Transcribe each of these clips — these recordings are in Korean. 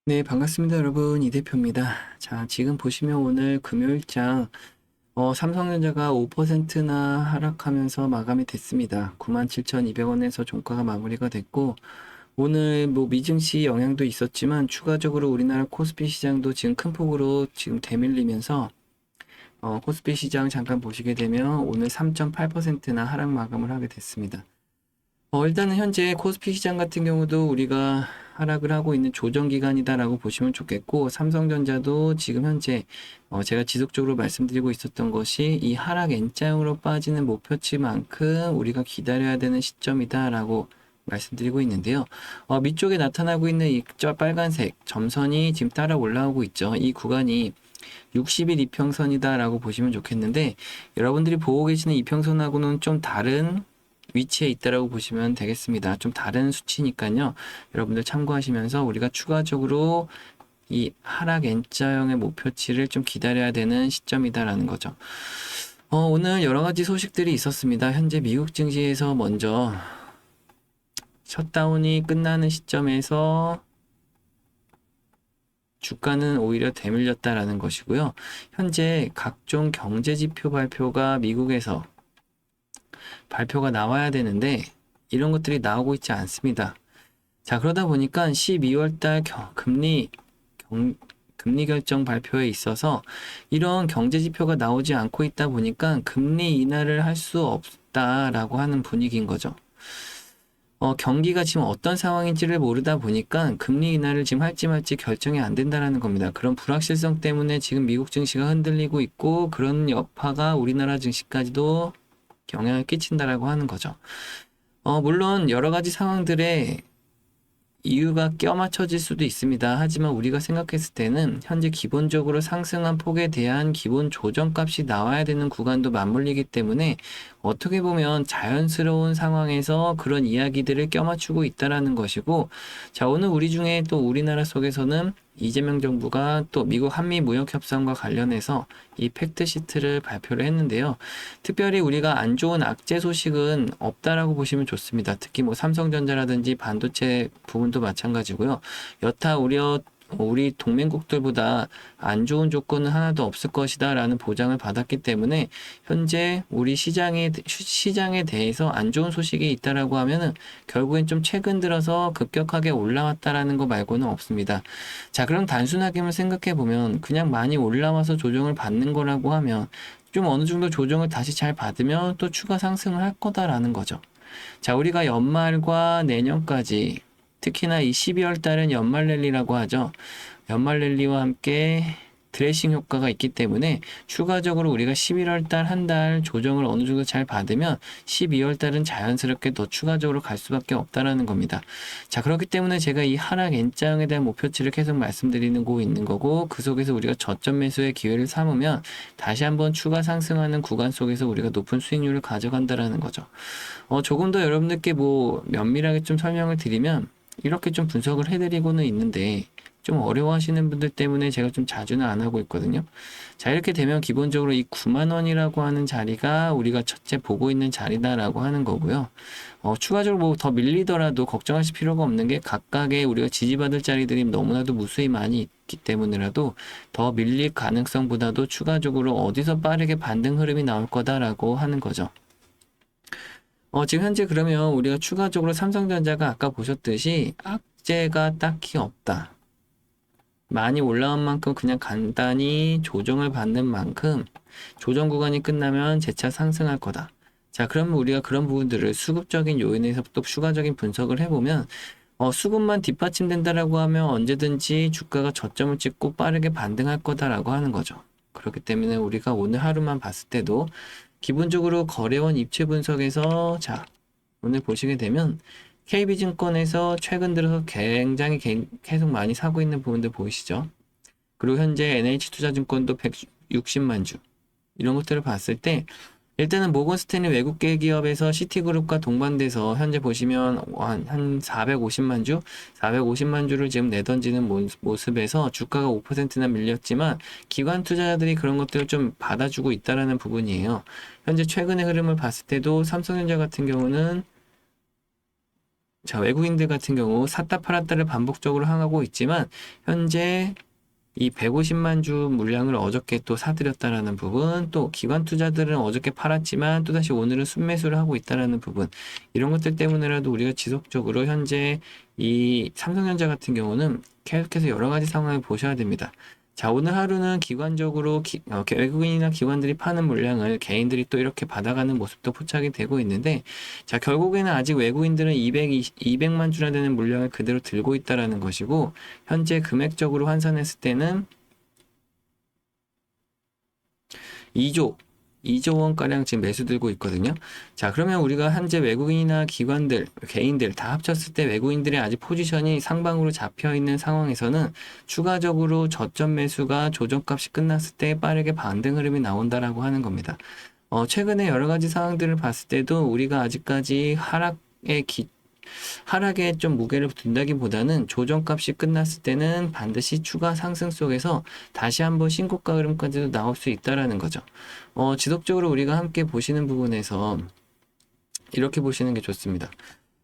네, 반갑습니다, 여러분. 이 대표입니다. 자, 지금 보시면 오늘 금요일장, 삼성전자가 5%나 하락하면서 마감이 됐습니다. 97,200원에서 종가가 마무리가 됐고, 오늘 뭐 미증시 영향도 있었지만, 추가적으로 우리나라 코스피 시장도 지금 큰 폭으로 지금 대밀리면서, 코스피 시장 잠깐 보시게 되면 오늘 3.8%나 하락 마감을 하게 됐습니다. 일단은 현재 코스피 시장 같은 경우도 우리가 하락을 하고 있는 조정 기간이다라고 보시면 좋겠고, 삼성전자도 지금 현재 제가 지속적으로 말씀드리고 있었던 것이 이 하락 N자형으로 빠지는 목표치만큼 우리가 기다려야 되는 시점이다라고 말씀드리고 있는데요. 밑쪽에 나타나고 있는 이 빨간색 점선이 지금 따라 올라오고 있죠. 이 구간이 60일 이평선이다라고 보시면 좋겠는데, 여러분들이 보고 계시는 이평선하고는 좀 다른 위치에 있다라고 보시면 되겠습니다. 좀 다른 수치니까요. 여러분들 참고하시면서 우리가 추가적으로 이 하락 N자형의 목표치를 좀 기다려야 되는 시점이다라는 거죠. 오늘 여러 가지 소식들이 있었습니다. 현재 미국 증시에서 먼저 셧다운이 끝나는 시점에서 주가는 오히려 대밀렸다라는 것이고요. 현재 각종 경제 지표 발표가 미국에서 발표가 나와야 되는데 이런 것들이 나오고 있지 않습니다. 자, 그러다 보니까 12월 달 금리 결정 발표에 있어서 이런 경제 지표가 나오지 않고 있다 보니까 금리 인하를 할 수 없다라고 하는 분위기인 거죠. 경기가 지금 어떤 상황인지를 모르다 보니까 금리 인하를 지금 할지 말지 결정이 안 된다라는 겁니다. 그런 불확실성 때문에 지금 미국 증시가 흔들리고 있고 그런 여파가 우리나라 증시까지도 영향을 끼친다라고 하는 거죠. 물론 여러 가지 상황들에 이유가 껴맞춰질 수도 있습니다. 하지만 우리가 생각했을 때는 현재 기본적으로 상승한 폭에 대한 기본 조정값이 나와야 되는 구간도 맞물리기 때문에 어떻게 보면 자연스러운 상황에서 그런 이야기들을 껴맞추고 있다라는 것이고, 자, 오늘 우리 중에 또 우리나라 속에서는 이재명 정부가 또 미국 한미 무역 협상과 관련해서 이 팩트 시트를 발표를 했는데요. 특별히 우리가 안 좋은 악재 소식은 없다라고 보시면 좋습니다. 특히 뭐 삼성전자라든지 반도체 부분도 마찬가지고요. 여타 우리 동맹국들보다 안 좋은 조건은 하나도 없을 것이다라는 보장을 받았기 때문에 현재 우리 시장에 대해서 안 좋은 소식이 있다라고 하면은 결국엔 좀 최근 들어서 급격하게 올라왔다라는 거 말고는 없습니다. 자, 그럼 단순하게만 생각해 보면 그냥 많이 올라와서 조정을 받는 거라고 하면 좀 어느 정도 조정을 다시 잘 받으면 또 추가 상승을 할 거다라는 거죠. 자, 우리가 연말과 내년까지 특히나 이 12월 달은 연말 랠리라고 하죠. 연말 랠리와 함께 드레싱 효과가 있기 때문에 추가적으로 우리가 11월 달 한 달 조정을 어느 정도 잘 받으면 12월 달은 자연스럽게 더 추가적으로 갈 수밖에 없다라는 겁니다. 자, 그렇기 때문에 제가 이 하락 N자형에 대한 목표치를 계속 말씀드리고 있는 거고, 그 속에서 우리가 저점 매수의 기회를 삼으면 다시 한번 추가 상승하는 구간 속에서 우리가 높은 수익률을 가져간다라는 거죠. 조금 더 여러분들께 뭐 면밀하게 좀 설명을 드리면 이렇게 좀 분석을 해드리고는 있는데 좀 어려워하시는 분들 때문에 제가 좀 자주는 안 하고 있거든요. 자, 이렇게 되면 기본적으로 이 9만 원이라고 하는 자리가 우리가 첫째 보고 있는 자리다라고 하는 거고요. 추가적으로 뭐 더 밀리더라도 걱정하실 필요가 없는 게 각각의 우리가 지지받을 자리들이 너무나도 무수히 많이 있기 때문이라도 더 밀릴 가능성보다도 추가적으로 어디서 빠르게 반등 흐름이 나올 거다라고 하는 거죠. 지금 현재 그러면 우리가 추가적으로 삼성전자가 아까 보셨듯이 악재가 딱히 없다. 많이 올라온 만큼 그냥 간단히 조정을 받는 만큼 조정 구간이 끝나면 재차 상승할 거다. 자, 그러면 우리가 그런 부분들을 수급적인 요인에서 또 추가적인 분석을 해보면 수급만 뒷받침된다라고 하면 언제든지 주가가 저점을 찍고 빠르게 반등할 거다라고 하는 거죠. 그렇기 때문에 우리가 오늘 하루만 봤을 때도 기본적으로 거래원 입체 분석에서 자, 오늘 보시게 되면 KB증권에서 최근 들어서 굉장히 계속 많이 사고 있는 부분들 보이시죠? 그리고 현재 NH투자증권도 160만 주 이런 것들을 봤을 때 일단은 모건 스탠리 외국계 기업에서 시티그룹과 동반돼서 현재 보시면 한 450만 주, 450만 주를 지금 내던지는 모습에서 주가가 5%나 밀렸지만 기관 투자자들이 그런 것들을 좀 받아주고 있다라는 부분이에요. 현재 최근의 흐름을 봤을 때도 삼성전자 같은 경우는 자, 외국인들 같은 경우 샀다 팔았다를 반복적으로 하고 있지만 현재 이 150만 주 물량을 어저께 또 사들였다라는 부분, 또 기관 투자들은 어저께 팔았지만 또다시 오늘은 순매수를 하고 있다라는 부분, 이런 것들 때문에라도 우리가 지속적으로 현재 이 삼성전자 같은 경우는 계속해서 여러 가지 상황을 보셔야 됩니다. 자, 오늘 하루는 기관적으로 외국인이나 기관들이 파는 물량을 개인들이 또 이렇게 받아가는 모습도 포착이 되고 있는데, 자, 결국에는 아직 외국인들은 200만 주나 되는 물량을 그대로 들고 있다라는 것이고, 현재 금액적으로 환산했을 때는 2조 원가량 지금 매수 들고 있거든요. 자, 그러면 우리가 현재 외국인이나 기관들, 개인들 다 합쳤을 때 외국인들의 아직 포지션이 상방으로 잡혀 있는 상황에서는 추가적으로 저점 매수가 조정값이 끝났을 때 빠르게 반등 흐름이 나온다라고 하는 겁니다. 최근에 여러 가지 상황들을 봤을 때도 우리가 아직까지 하락에 좀 무게를 둔다기보다는 조정값이 끝났을 때는 반드시 추가 상승 속에서 다시 한번 신고가 흐름까지도 나올 수 있다라는 거죠. 지속적으로 우리가 함께 보시는 부분에서 이렇게 보시는 게 좋습니다.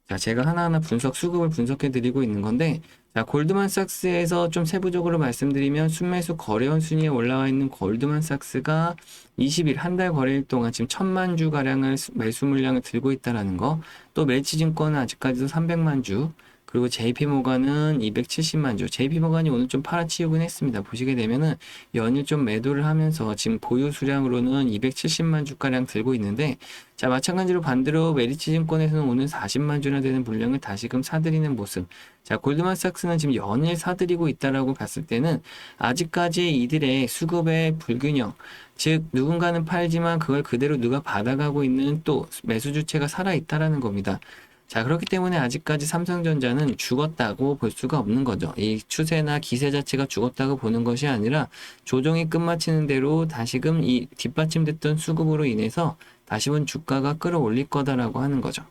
자, 제가 하나하나 수급을 분석해 드리고 있는 건데, 자, 골드만삭스에서 좀 세부적으로 말씀드리면 순매수 거래원 순위에 올라와 있는 골드만삭스가 20일 한 달 거래일 동안 지금 1000만 주 가량을 매수 물량을 들고 있다라는 거, 또 멜치증권은 아직까지도 300만 주, 그리고 JP모간은 270만 주. JP모간이 오늘 좀 팔아치우긴 했습니다. 보시게 되면은 연일 좀 매도를 하면서 지금 보유 수량으로는 270만 주가량 들고 있는데, 자, 마찬가지로 반대로 메리츠증권에서는 오늘 40만 주나 되는 물량을 다시금 사들이는 모습. 자, 골드만삭스는 지금 연일 사들이고 있다라고 봤을 때는 아직까지 이들의 수급의 불균형, 즉 누군가는 팔지만 그걸 그대로 누가 받아가고 있는 또 매수 주체가 살아 있다라는 겁니다. 자, 그렇기 때문에 아직까지 삼성전자는 죽었다고 볼 수가 없는 거죠. 이 추세나 기세 자체가 죽었다고 보는 것이 아니라 조정이 끝마치는 대로 다시금 이 뒷받침됐던 수급으로 인해서 다시금 주가가 끌어올릴 거다라고 하는 거죠.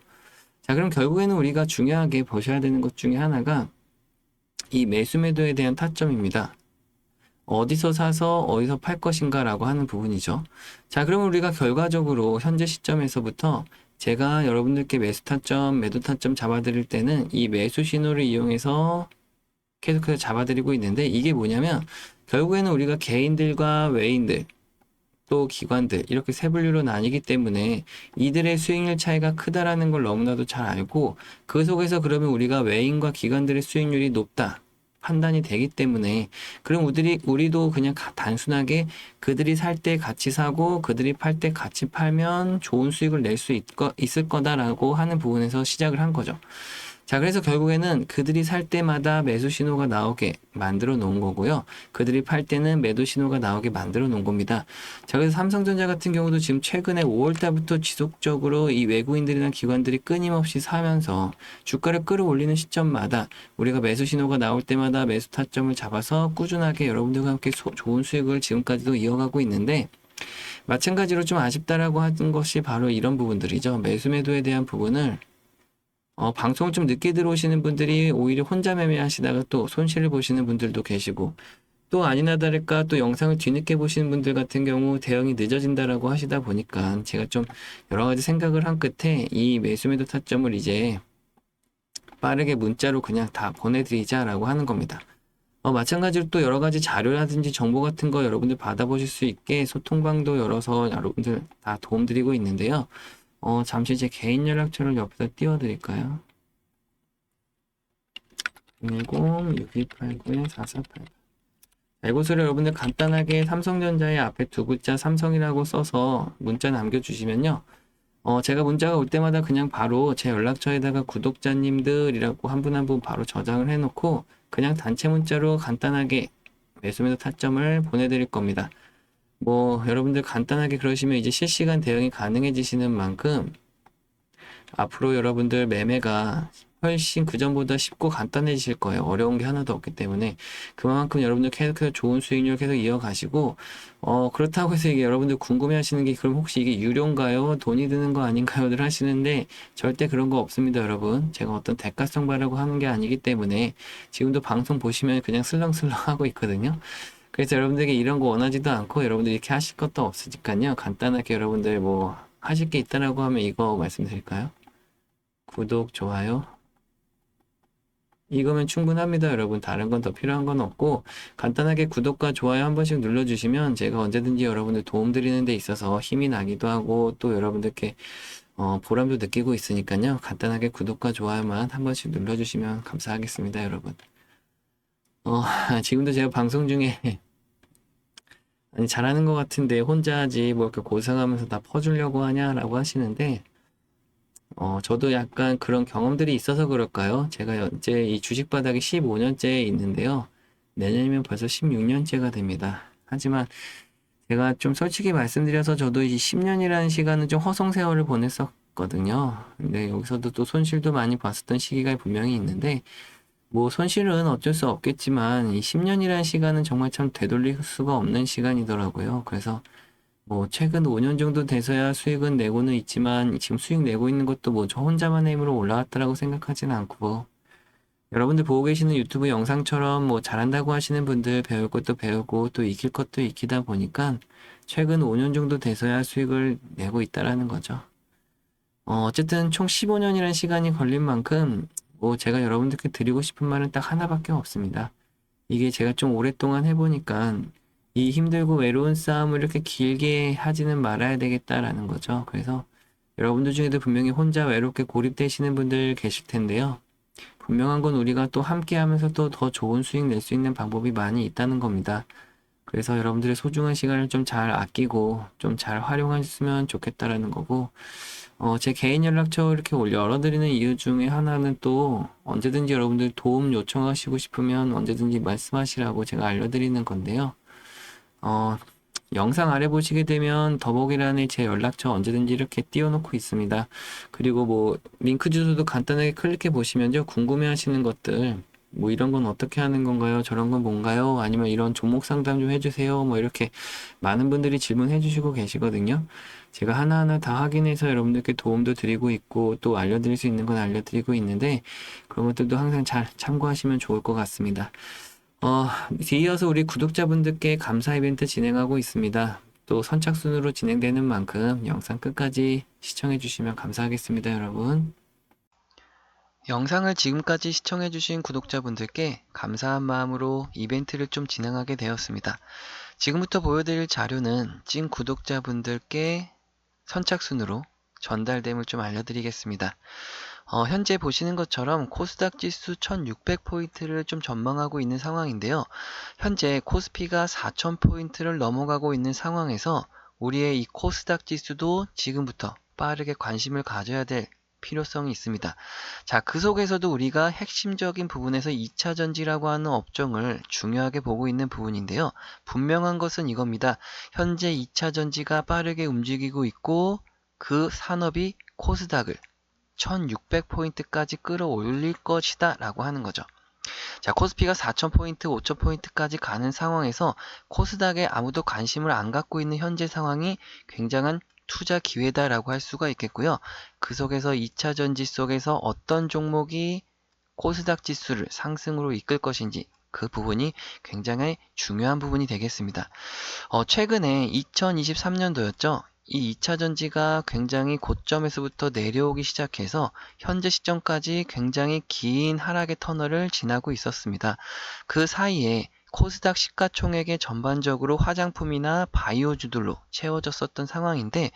자, 그럼 결국에는 우리가 중요하게 보셔야 되는 것 중에 하나가 이 매수 매도에 대한 타점입니다. 어디서 사서 어디서 팔 것인가라고 하는 부분이죠. 자, 그러면 우리가 결과적으로 현재 시점에서부터 제가 여러분들께 매수 타점, 매도 타점 잡아드릴 때는 이 매수 신호를 이용해서 계속해서 잡아드리고 있는데, 이게 뭐냐면 결국에는 우리가 개인들과 외인들 또 기관들 이렇게 세 분류로 나뉘기 때문에 이들의 수익률 차이가 크다라는 걸 너무나도 잘 알고, 그 속에서 그러면 우리가 외인과 기관들의 수익률이 높다 판단이 되기 때문에, 그럼 우리도 그냥 단순하게 그들이 살 때 같이 사고 그들이 팔 때 같이 팔면 좋은 수익을 낼 수 있을 거다라고 하는 부분에서 시작을 한 거죠. 자, 그래서 결국에는 그들이 살 때마다 매수 신호가 나오게 만들어 놓은 거고요. 그들이 팔 때는 매도 신호가 나오게 만들어 놓은 겁니다. 자, 그래서 삼성전자 같은 경우도 지금 최근에 5월 달부터 지속적으로 이 외국인들이나 기관들이 끊임없이 사면서 주가를 끌어올리는 시점마다 우리가 매수 신호가 나올 때마다 매수 타점을 잡아서 꾸준하게 여러분들과 함께 좋은 수익을 지금까지도 이어가고 있는데, 마찬가지로 좀 아쉽다라고 하는 것이 바로 이런 부분들이죠. 매수 매도에 대한 부분을 방송을 좀 늦게 들어오시는 분들이 오히려 혼자 매매하시다가 또 손실을 보시는 분들도 계시고, 또 아니나 다를까 또 영상을 뒤늦게 보시는 분들 같은 경우 대응이 늦어진다라고 하시다 보니까 제가 좀 여러 가지 생각을 한 끝에 이 매수 매도 타점을 이제 빠르게 문자로 그냥 다 보내드리자라고 하는 겁니다. 마찬가지로 또 여러 가지 자료라든지 정보 같은 거 여러분들 받아보실 수 있게 소통방도 열어서 여러분들 다 도움드리고 있는데요. 잠시 제 개인 연락처를 옆에다 띄워드릴까요? 010-6289-4488. 이곳으로 여러분들 간단하게 삼성전자의 앞에 두 글자 삼성이라고 써서 문자 남겨주시면요. 제가 문자가 올 때마다 그냥 바로 제 연락처에다가 구독자님들이라고 한 분 한 분 바로 저장을 해놓고 그냥 단체 문자로 간단하게 매수매도 타점을 보내드릴 겁니다. 뭐 여러분들 간단하게 그러시면 이제 실시간 대응이 가능해지시는 만큼 앞으로 여러분들 매매가 훨씬 그전보다 쉽고 간단해지실 거예요. 어려운 게 하나도 없기 때문에 그만큼 여러분들 계속해서 좋은 수익률 계속 이어가시고, 그렇다고 해서 이게 여러분들 궁금해 하시는 게 그럼 혹시 이게 유료인가요? 돈이 드는 거 아닌가요?들 하시는데 절대 그런 거 없습니다, 여러분. 제가 어떤 대가성 바라고 하는 게 아니기 때문에 지금도 방송 보시면 그냥 슬렁슬렁 하고 있거든요. 그래서 여러분들에게 이런 거 원하지도 않고 여러분들 이렇게 하실 것도 없으니까요. 간단하게 여러분들 뭐 하실 게 있다라고 하면 이거 말씀드릴까요? 구독, 좋아요, 이거면 충분합니다, 여러분. 다른 건 더 필요한 건 없고, 간단하게 구독과 좋아요 한 번씩 눌러주시면 제가 언제든지 여러분들 도움 드리는 데 있어서 힘이 나기도 하고, 또 여러분들께 보람도 느끼고 있으니까요. 간단하게 구독과 좋아요만 한 번씩 눌러주시면 감사하겠습니다, 여러분. 지금도 제가 방송 중에 아니 잘하는 것 같은데 혼자 하지 뭐 이렇게 고생하면서 다 퍼주려고 하냐라고 하시는데 저도 약간 그런 경험들이 있어서 그럴까요? 제가 이제 이 주식 바닥에 15년째 있는데요. 내년이면 벌써 16년째가 됩니다. 하지만 제가 좀 솔직히 말씀드려서 저도 이 10년이라는 시간은 좀 허송 세월을 보냈었거든요. 근데 여기서도 또 손실도 많이 봤었던 시기가 분명히 있는데 뭐 손실은 어쩔 수 없겠지만 이 10년이라는 시간은 정말 참 되돌릴 수가 없는 시간이더라고요. 그래서 뭐 최근 5년 정도 돼서야 수익은 내고는 있지만 지금 수익 내고 있는 것도 뭐 저 혼자만의 힘으로 올라왔다라고 생각하진 않고 여러분들 보고 계시는 유튜브 영상처럼 뭐 잘한다고 하시는 분들 배울 것도 배우고 또 익힐 것도 익히다 보니까 최근 5년 정도 돼서야 수익을 내고 있다라는 거죠. 어쨌든 총 15년이라는 시간이 걸린 만큼 뭐 제가 여러분들께 드리고 싶은 말은 딱 하나밖에 없습니다. 이게 제가 좀 오랫동안 해보니까 이 힘들고 외로운 싸움을 이렇게 길게 하지는 말아야 되겠다라는 거죠. 그래서 여러분들 중에도 분명히 혼자 외롭게 고립되시는 분들 계실 텐데요. 분명한 건 우리가 또 함께 하면서 또 더 좋은 수익 낼 수 있는 방법이 많이 있다는 겁니다. 그래서 여러분들의 소중한 시간을 좀 잘 아끼고 좀 잘 활용하셨으면 좋겠다라는 거고, 제 개인 연락처 이렇게 열어드리는 이유 중에 하나는 또 언제든지 여러분들 도움 요청하시고 싶으면 언제든지 말씀하시라고 제가 알려드리는 건데요. 어, 영상 아래 보시게 되면 더보기란에 제 연락처 언제든지 이렇게 띄워놓고 있습니다. 그리고 뭐 링크 주소도 간단하게 클릭해 보시면요. 궁금해 하시는 것들 뭐 이런 건 어떻게 하는 건가요? 저런 건 뭔가요? 아니면 이런 종목 상담 좀 해주세요. 뭐 이렇게 많은 분들이 질문해 주시고 계시거든요. 제가 하나하나 다 확인해서 여러분들께 도움도 드리고 있고 또 알려드릴 수 있는 건 알려드리고 있는데 그런 것들도 항상 잘 참고하시면 좋을 것 같습니다. 이어서 우리 구독자분들께 감사 이벤트 진행하고 있습니다. 또 선착순으로 진행되는 만큼 영상 끝까지 시청해 주시면 감사하겠습니다, 여러분. 영상을 지금까지 시청해 주신 구독자분들께 감사한 마음으로 이벤트를 좀 진행하게 되었습니다. 지금부터 보여드릴 자료는 찐 구독자분들께 선착순으로 전달됨을 좀 알려드리겠습니다. 현재 보시는 것처럼 코스닥 지수 1600포인트를 좀 전망하고 있는 상황인데요. 현재 코스피가 4000포인트를 넘어가고 있는 상황에서 우리의 이 코스닥 지수도 지금부터 빠르게 관심을 가져야 될 필요성이 있습니다. 자, 그 속에서도 우리가 핵심적인 부분에서 2차 전지라고 하는 업종을 중요하게 보고 있는 부분인데요. 분명한 것은 이겁니다. 현재 2차 전지가 빠르게 움직이고 있고 그 산업이 코스닥을 1600포인트까지 끌어올릴 것이다 라고 하는 거죠. 자, 코스피가 4000포인트, 5000포인트까지 가는 상황에서 코스닥에 아무도 관심을 안 갖고 있는 현재 상황이 굉장한 투자 기회다라고 할 수가 있겠고요. 그 속에서 2차 전지 속에서 어떤 종목이 코스닥 지수를 상승으로 이끌 것인지 그 부분이 굉장히 중요한 부분이 되겠습니다. 최근에 2023년도였죠. 이 2차 전지가 굉장히 고점에서부터 내려오기 시작해서 현재 시점까지 굉장히 긴 하락의 터널을 지나고 있었습니다. 그 사이에 코스닥 시가총액의 전반적으로 화장품이나 바이오주들로 채워졌었던 상황인데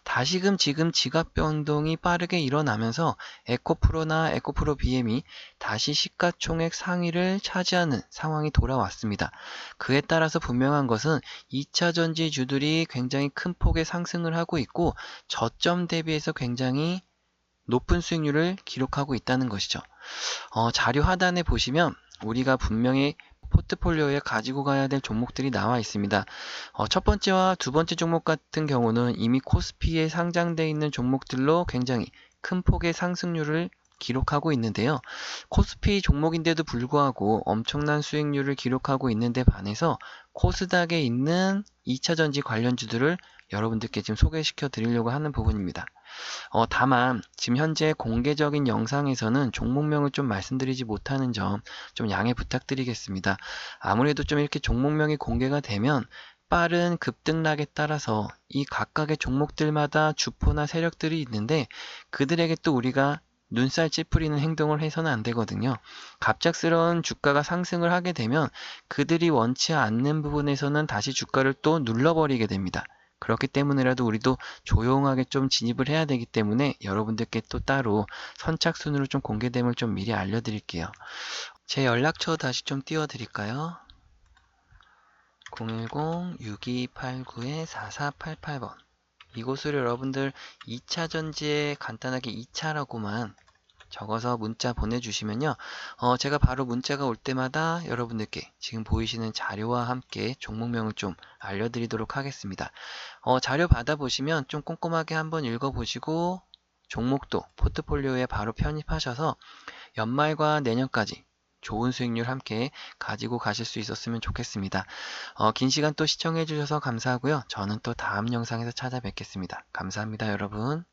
다시금 지금 지각 변동이 빠르게 일어나면서 에코프로나 에코프로 BM이 다시 시가총액 상위를 차지하는 상황이 돌아왔습니다. 그에 따라서 분명한 것은 2차 전지주들이 굉장히 큰 폭의 상승을 하고 있고 저점 대비해서 굉장히 높은 수익률을 기록하고 있다는 것이죠. 자료 하단에 보시면 우리가 분명히 포트폴리오에 가지고 가야 될 종목들이 나와 있습니다. 첫 번째와 두 번째 종목 같은 경우는 이미 코스피에 상장되어 있는 종목들로 굉장히 큰 폭의 상승률을 기록하고 있는데요. 코스피 종목인데도 불구하고 엄청난 수익률을 기록하고 있는데 반해서 코스닥에 있는 2차전지 관련주들을 여러분들께 지금 소개시켜 드리려고 하는 부분입니다. 다만 지금 현재 공개적인 영상에서는 종목명을 좀 말씀드리지 못하는 점 좀 양해 부탁드리겠습니다. 아무래도 좀 이렇게 종목명이 공개가 되면 빠른 급등락에 따라서 이 각각의 종목들마다 주포나 세력들이 있는데 그들에게 또 우리가 눈살 찌푸리는 행동을 해서는 안 되거든요. 갑작스러운 주가가 상승을 하게 되면 그들이 원치 않는 부분에서는 다시 주가를 또 눌러버리게 됩니다. 그렇기 때문에라도 우리도 조용하게 좀 진입을 해야 되기 때문에 여러분들께 또 따로 선착순으로 좀 공개됨을 좀 미리 알려드릴게요. 제 연락처 다시 좀 띄워드릴까요? 010-6289-4488번. 이곳으로 여러분들 2차 전지에 간단하게 2차라고만 적어서 문자 보내주시면요. 제가 바로 문자가 올 때마다 여러분들께 지금 보이시는 자료와 함께 종목명을 좀 알려드리도록 하겠습니다. 자료 받아보시면 좀 꼼꼼하게 한번 읽어보시고 종목도 포트폴리오에 바로 편입하셔서 연말과 내년까지 좋은 수익률 함께 가지고 가실 수 있었으면 좋겠습니다. 긴 시간 또 시청해 주셔서 감사하고요. 저는 또 다음 영상에서 찾아뵙겠습니다. 감사합니다, 여러분.